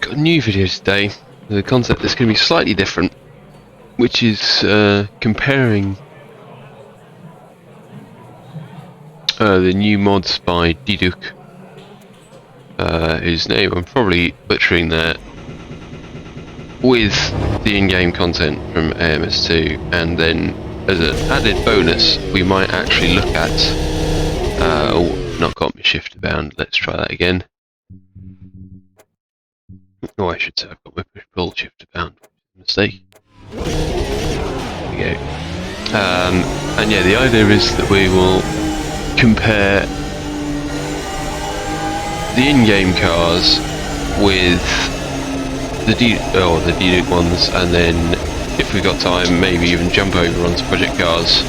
got a new video today. The concept is going to be slightly different, which is comparing the new mods by Didouc, whose name I'm probably butchering there, with the in-game content from AMS2, and then as an added bonus we might actually look at oh, not got my shifter bound, let's try that again. Oh, I should say I've got my push-pull shifter bound. Mistake. There we go. And yeah, the idea is that we will compare the in-game cars with the Didouc ones, and then if we got time, maybe even jump over onto project cars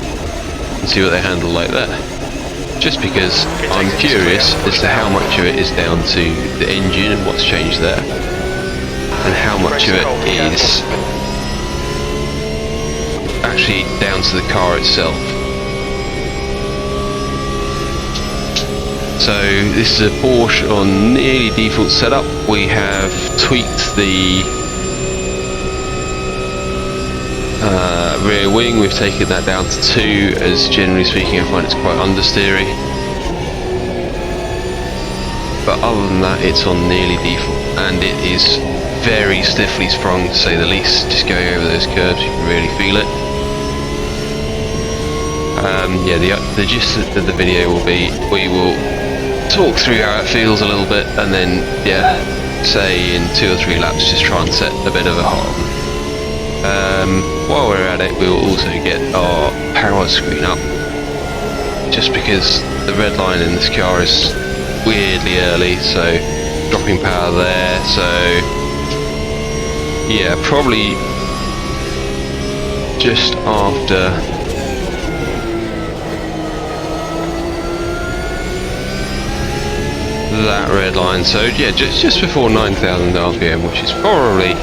and see what they handle like that. Just because I'm curious as to how much of it is down to the engine and what's changed there, and how much of it is actually down to the car itself. So this is a Porsche on nearly default setup. We have tweaked the rear wing, we've taken that down to 2, as generally speaking I find it's quite understeery. But other than that, it's on nearly default, and it is very stiffly sprung to say the least. Just going over those curves, you can really feel it. Yeah, the gist of the video will be, we will talk through how it feels a little bit, and then, yeah, say in 2 or 3 laps just try and set a bit of a hot on. While we're at it, we will also get our power screen up, just because the red line in this car is weirdly early, so dropping power there, so yeah, probably just after that red line, so yeah, just before 9,000 RPM, which is probably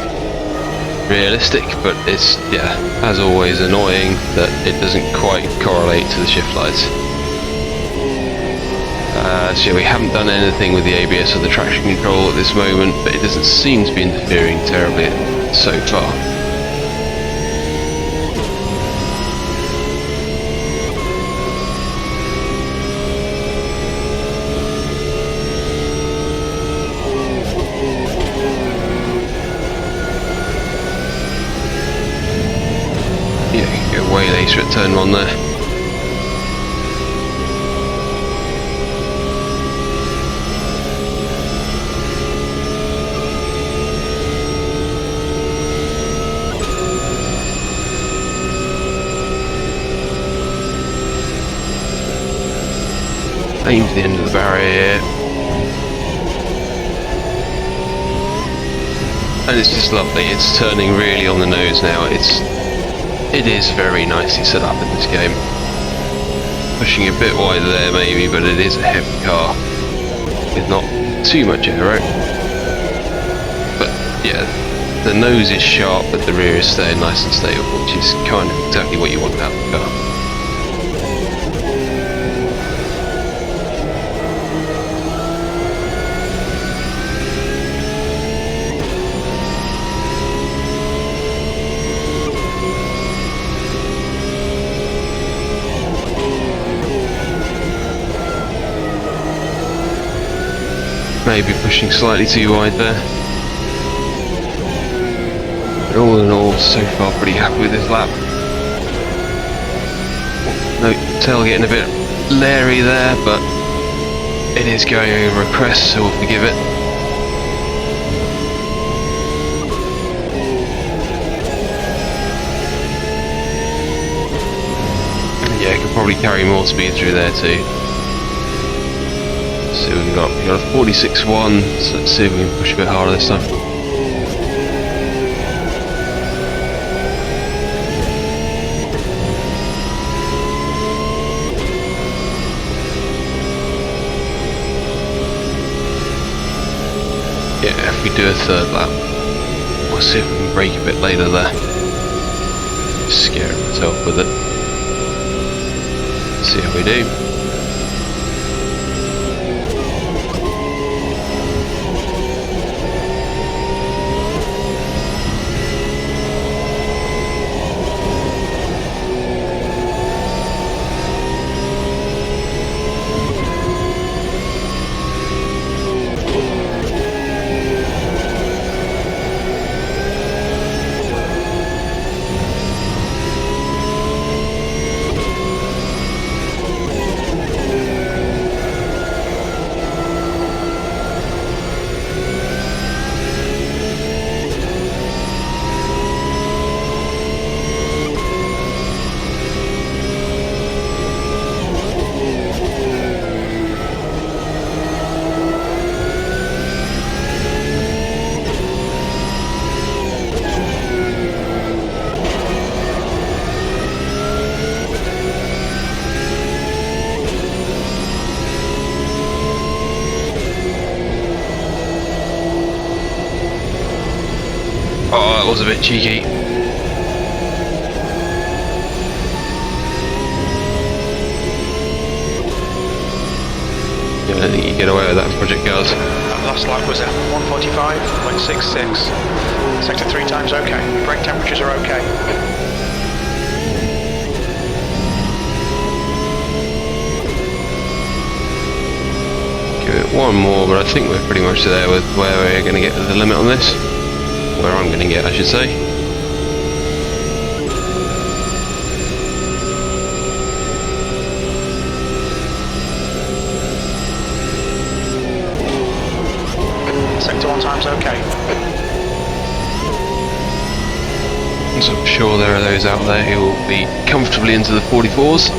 realistic, but it's, yeah, as always, annoying that it doesn't quite correlate to the shift lights. So yeah, we haven't done anything with the ABS or the traction control at this moment, but it doesn't seem to be interfering terribly so far. Yeah, you can go way later at turn 1 there. Aim to the end of the barrier here. And it's just lovely, it's turning really on the nose now. It is very nicely set up in this game. Pushing a bit wider there maybe, but it is a heavy car with not too much aero. But yeah, the nose is sharp but the rear is staying nice and stable, which is kind of exactly what you want out of the car. Maybe pushing slightly too wide there. But all in all, so far pretty happy with this lap. No, tail getting a bit leery there, but it is going over a crest, so we'll forgive it. Yeah, I could probably carry more speed through there too. So we got a 46.1, so let's see if we can push a bit harder this time. Yeah, if we do a 3rd lap, we'll see if we can brake a bit later there. Just scaring myself with it. See how we do. Oh, that was a bit cheeky. Yeah, I don't think you get away with that in Project Cars. Last lap was at 145.66. Sector 3 times okay. Brake temperatures are okay. Give it one more, but I think we're pretty much there with where we're going to get the limit on this. Where I'm going to get, I should say. Sector 1 times okay. So I'm sure there are those out there who will be comfortably into the 44s.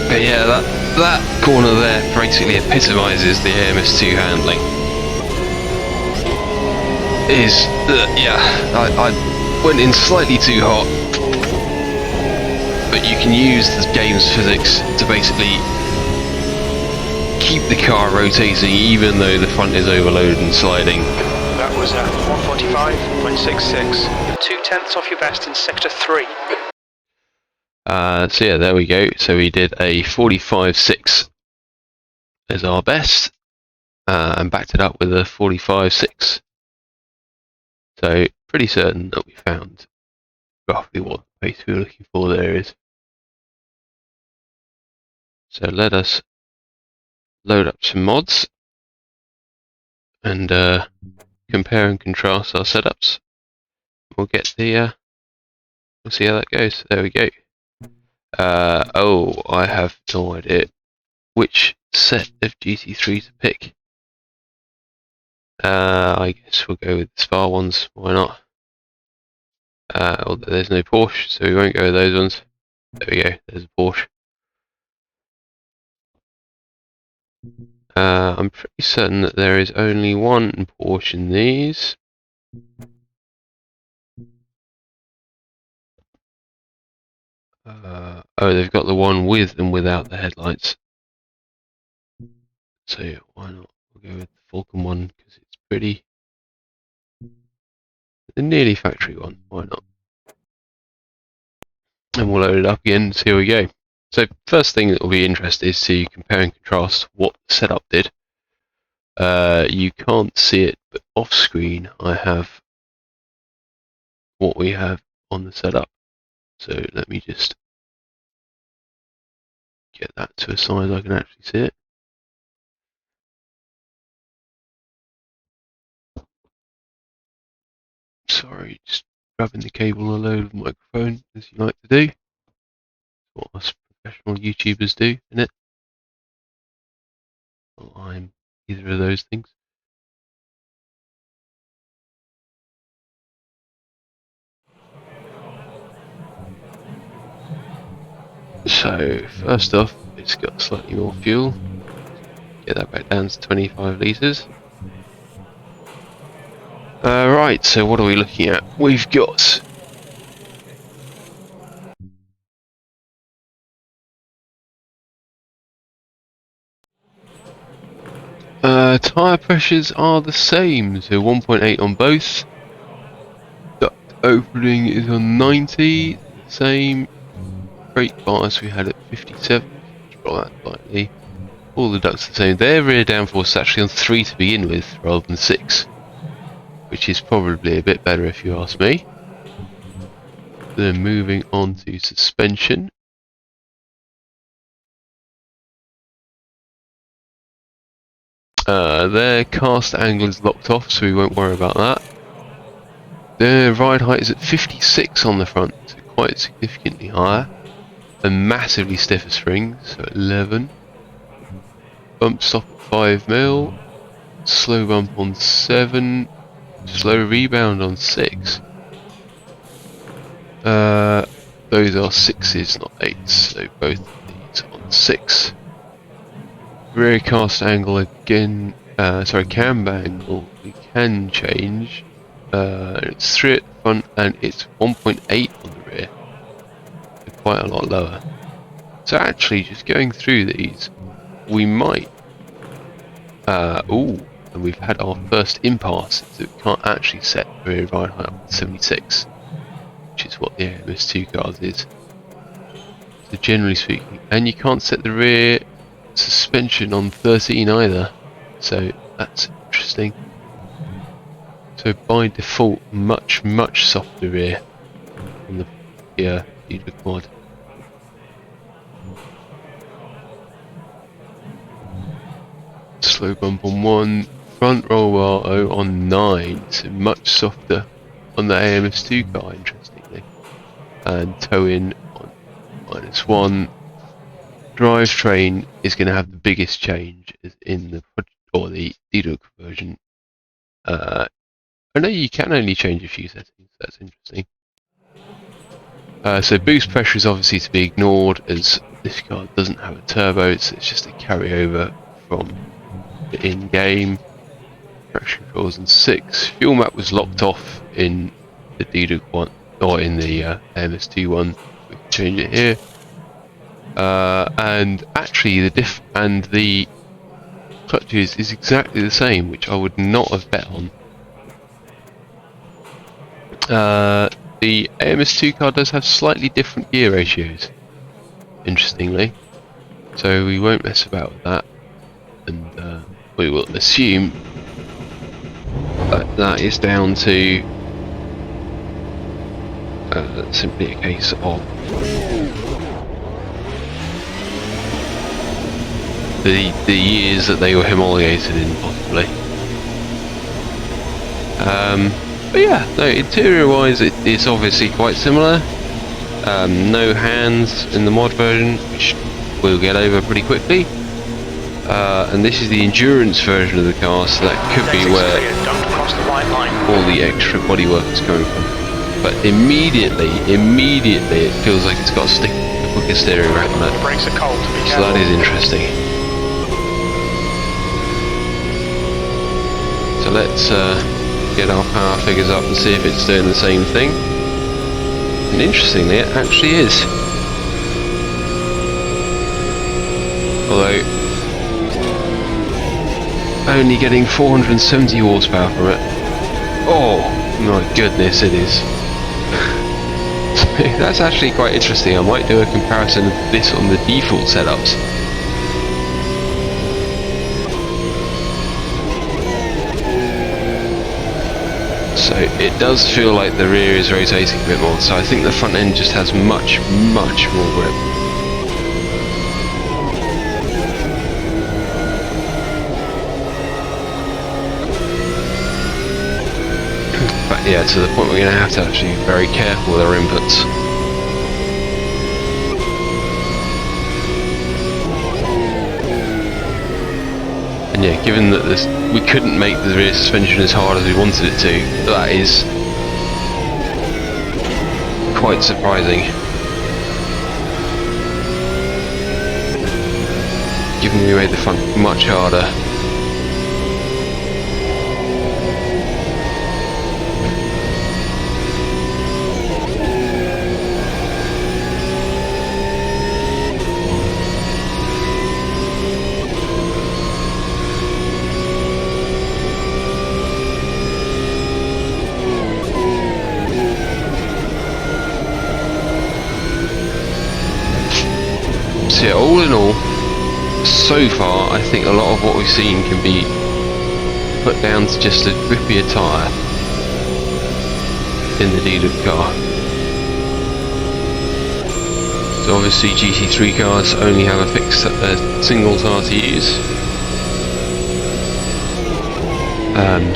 But yeah, that corner there basically epitomises the AMS2 handling. Yeah, I went in slightly too hot, but you can use the game's physics to basically keep the car rotating even though the front is overloaded and sliding. That was at 145.66. You're 2/10 off your best in Sector 3. So yeah, there we go. So we did a 45.6 as our best, and backed it up with a 45.6. So pretty certain that we found roughly what the pace we were looking for there is. So let us load up some mods and compare and contrast our setups. We'll get the we'll see how that goes. There we go. Oh, I have no idea which set of GT3 to pick. I guess we'll go with the Spa ones. Why not? Although there's no Porsche, so we won't go with those ones. There we go. There's a Porsche. I'm pretty certain that there is only one Porsche in these. Oh, they've got the one with and without the headlights. So why not? We'll go with the Falcon one because it's pretty. The nearly factory one. Why not? And we'll load it up again and see how we go. So first thing that will be interesting is to compare and contrast what the setup did. You can't see it, but off screen I have what we have on the setup. So let me just get that to a size I can actually see it. Sorry, just grabbing the cable and a load of microphone, as you like to do. What us professional YouTubers do, innit? Well, I'm either of those things. So, first off, it's got slightly more fuel. Get that back down to 25 litres. Right, so what are we looking at? We've got tyre pressures are the same, so 1.8 on both. Duct opening is on 90, the same. Brake bias we had at 57. Drop that slightly. All the ducts are the same. Their rear downforce is actually on 3 to begin with, rather than 6, which is probably a bit better if you ask me. Then moving on to suspension. Their cast angle is locked off, so we won't worry about that. The ride height is at 56 on the front, so quite significantly higher. And massively stiffer springs, so 11. Bump stop at 5 mil. Slow bump on 7. Slow rebound on 6. Those are 6s, not 8s, so both of these on 6. Rear cast angle again, cam angle we can change. It's 3 at the front and it's 1.8 on the rear. So quite a lot lower. So actually, just going through these, we might. And we've had our first impasse, so we can't actually set the rear ride height up to 76, which is what the AMS2 cars is. So generally speaking, and you can't set the rear suspension on 13 either, so that's interesting. So by default, much softer rear on the Didouc mod. Slow bump on 1, front roll bar on 9, so much softer on the AMS2 car, interestingly. And toe in on -1. Drivetrain is going to have the biggest change in the Didouc version. I know you can only change a few settings, that's interesting. So boost pressure is obviously to be ignored, as this car doesn't have a turbo, so it's just a carryover from the in-game. Traction controls in 6. Fuel map was locked off in the Didouc one, or in the AMS2 one. We can change it here. And actually the diff and the clutches is exactly the same, which I would not have bet on. The AMS2 car does have slightly different gear ratios, interestingly, so we won't mess about with that, and we will assume that that is down to simply a case of the years that they were homologated in, possibly. But yeah, no, interior wise it's obviously quite similar. No hands in the mod version, which we'll get over pretty quickly. And this is the endurance version of the car, so that could be where all the extra bodywork is coming from. But immediately it feels like it's got a quicker steering rack on it. So that is interesting. So let's get our power figures up and see if it's doing the same thing. And interestingly, it actually is. Although only getting 470 horsepower from it. Oh my goodness, it is. That's actually quite interesting. I might do a comparison of this on the default setups. So it does feel like the rear is rotating a bit more, so I think the front end just has much more grip. But yeah, to the point we're going to have to actually be very careful with our inputs. And yeah, given that we couldn't make the rear suspension as hard as we wanted it to, that is quite surprising. Given we made the front much harder. So yeah, all in all, so far I think a lot of what we've seen can be put down to just a grippier tyre in the Didouc car. So obviously GT3 cars only have a fixed single tyre to use.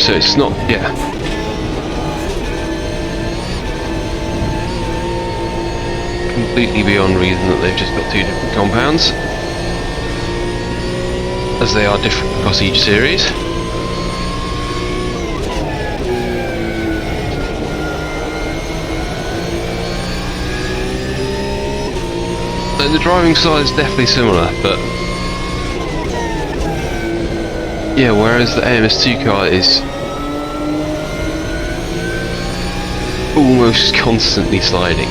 So it's not, yeah. completely beyond reason that they've just got two different compounds, as they are different across each series. So the driving style is definitely similar, but yeah, whereas the AMS2 car is almost constantly sliding,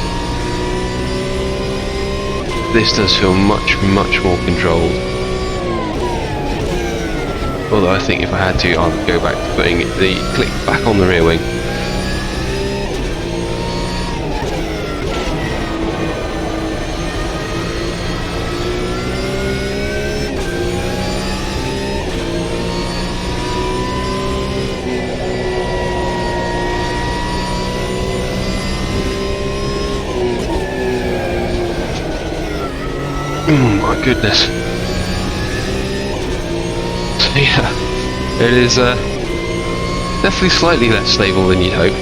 this does feel much more controlled. Although I think if I had to, I would go back to putting the click back on the rear wing. My goodness. So yeah, it is definitely slightly less stable than you'd hope.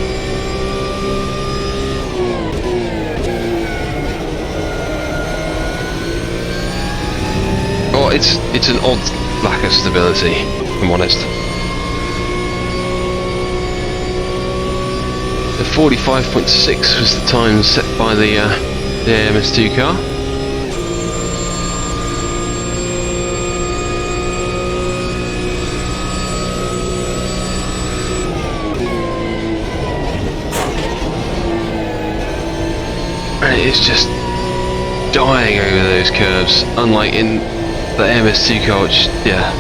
Well, it's an odd lack of stability, if I'm honest. The 45.6 was the time set by the AMS2 car. And it's just dying over those curves, unlike in the AMS2 car, which, yeah,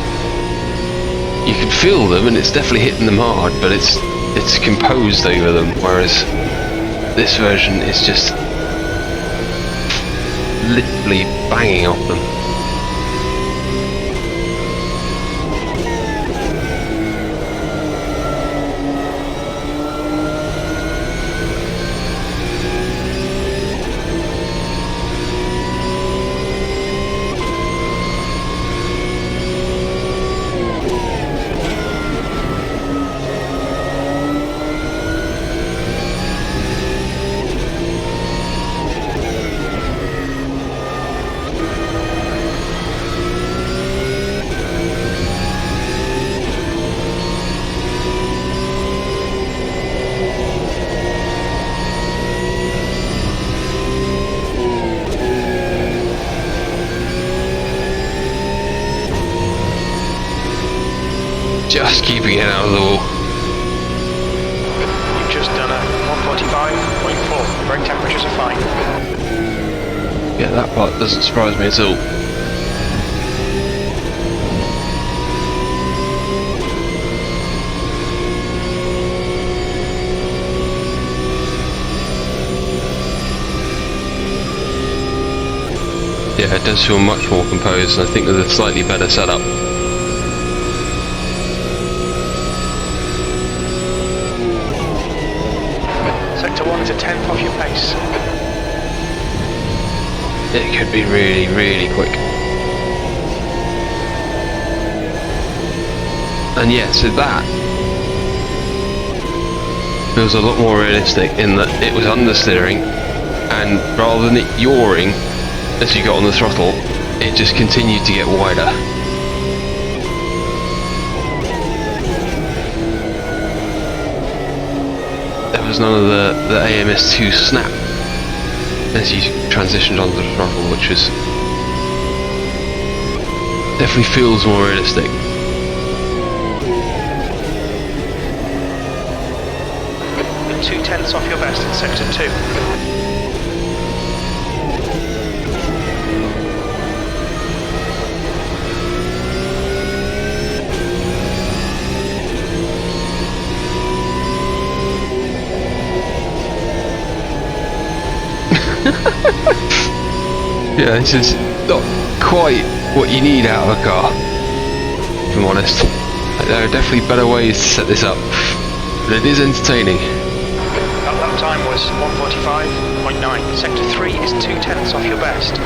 you can feel them and it's definitely hitting them hard, but it's composed over them, whereas this version is just literally banging off them. Just keeping it out of the wall. You've just done a 145.4. Brake temperatures are fine. Yeah, that part doesn't surprise me at all. Yeah, it does feel much more composed, and I think there's a slightly better setup. Sector 1 is a 10th off your pace. It could be really quick. And yeah, so that feels a lot more realistic in that it was understeering, and rather than it yawing as you got on the throttle, it just continued to get wider. There was none of the AMS2 snap as you transitioned onto the throttle, which was definitely feels more realistic. You're 2/10 off your best in sector 2. Yeah, this is not quite what you need out of a car, if I'm honest. There are definitely better ways to set this up, but it is entertaining. That time was 145.9. Sector 3 is 2/10 off your best.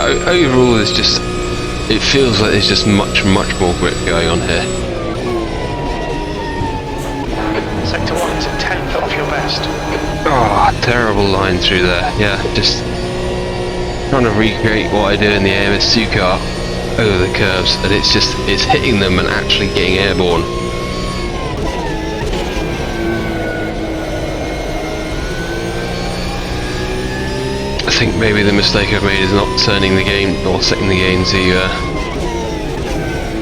yeah, overall there's just, it feels like there's just much more grip going on here. Sector 1's a tenth off your best. Oh, terrible line through there. Yeah, just trying to recreate what I do in the AMS2 car over the curves, and it's hitting them and actually getting airborne. I think maybe the mistake I've made is not turning the game or setting the game to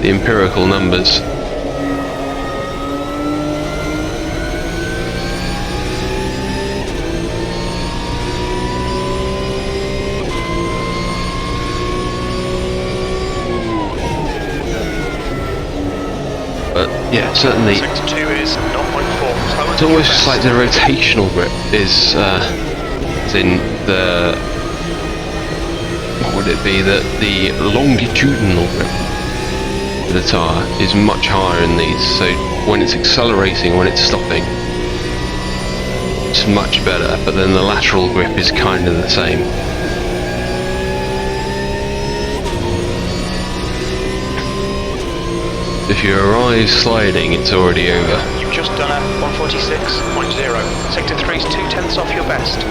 the empirical numbers. But yeah, certainly Sector 2 is 0.4. it's almost just like the rotational grip is in the, what would it be, that the longitudinal grip of the tyre is much higher in these, so when it's accelerating, when it's stopping, it's much better, but then the lateral grip is kind of the same. If you arrive sliding, it's already over. You've just done a 146.0. Sector 3's 2/10 off your best.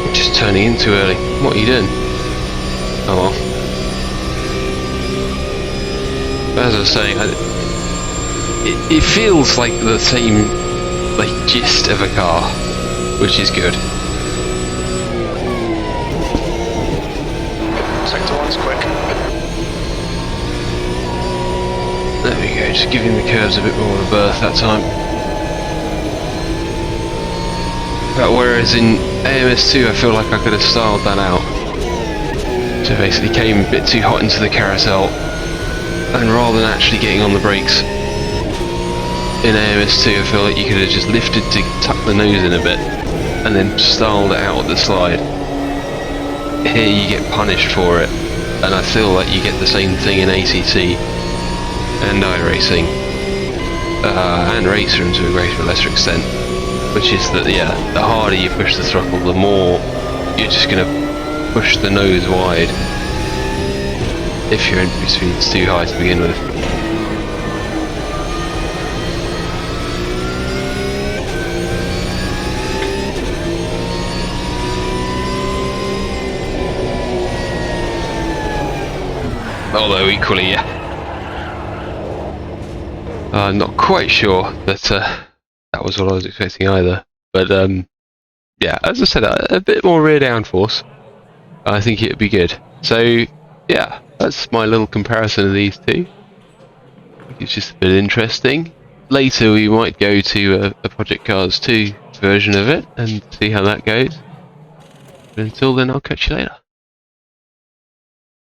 You're just turning in too early. What are you doing? Oh well. But as I was saying, it feels like the same gist of a car, which is good. Sector 1's quick. There we go, just giving the curves a bit more of a berth that time. But whereas in AMS2 I feel like I could have styled that out. So basically came a bit too hot into the carousel, and rather than actually getting on the brakes in AMS2 I feel like you could have just lifted to tuck the nose in a bit and then styled it out at the slide. Here you get punished for it, and I feel like you get the same thing in ACT and iRacing and Racer to a greater or lesser extent, which is that, yeah, the harder you push the throttle, the more you're just going to push the nose wide if your entry speed's too high to begin with. Although equally, yeah, I'm not quite sure that that was what I was expecting either. But yeah, as I said, a bit more rear downforce, I think it would be good. So yeah, that's my little comparison of these two. I think it's just a bit interesting. Later we might go to a Project Cars 2 version of it and see how that goes. But until then, I'll catch you later.